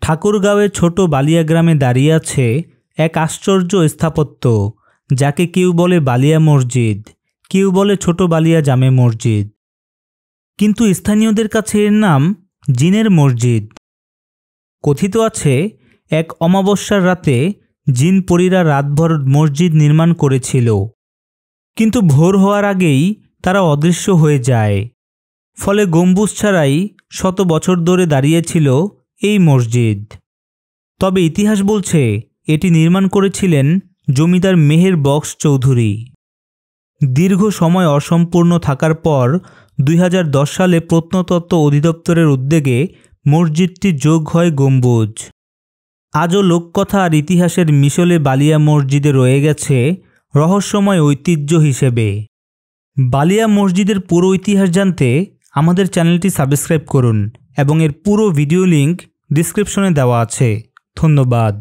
ঠাকুরগাঁওয়ে ছোট বালিয়া গ্রামে দাঁড়িয়ে আছে এক আশ্চর্য স্থাপত্য, যাকে কেউ বলে বালিয়া মসজিদ, কেউ বলে ছোট বালিয়া জামে মসজিদ, কিন্তু স্থানীয়দের কাছে এর নাম জিনের মসজিদ। কথিত আছে এক অমাবস্যার রাতে জিন পরীরা রাতভর মসজিদ নির্মাণ করেছিল, কিন্তু ভোর হওয়ার আগেই তারা অদৃশ্য হয়ে যায়। ফলে গম্বুজ ছাড়াই শত বছর ধরে দাঁড়িয়েছিল এই মসজিদ। তবে ইতিহাস বলছে এটি নির্মাণ করেছিলেন জমিদার মেহের বক্স চৌধুরী। দীর্ঘ সময় অসম্পূর্ণ থাকার পর 2010 সালে প্রত্নতত্ত্ব অধিদপ্তরের উদ্যোগে মসজিদটি যোগ হয় গম্বুজ। আজও লোককথা আর ইতিহাসের মিশলে বালিয়া মসজিদে রয়ে গেছে রহস্যময় ঐতিহ্য হিসেবে। বালিয়া মসজিদের পুরো ইতিহাস জানতে আমাদের চ্যানেলটি সাবস্ক্রাইব করুন এবং এর পুরো ভিডিও লিংক ডিসক্রিপশনে দেওয়া আছে। ধন্যবাদ।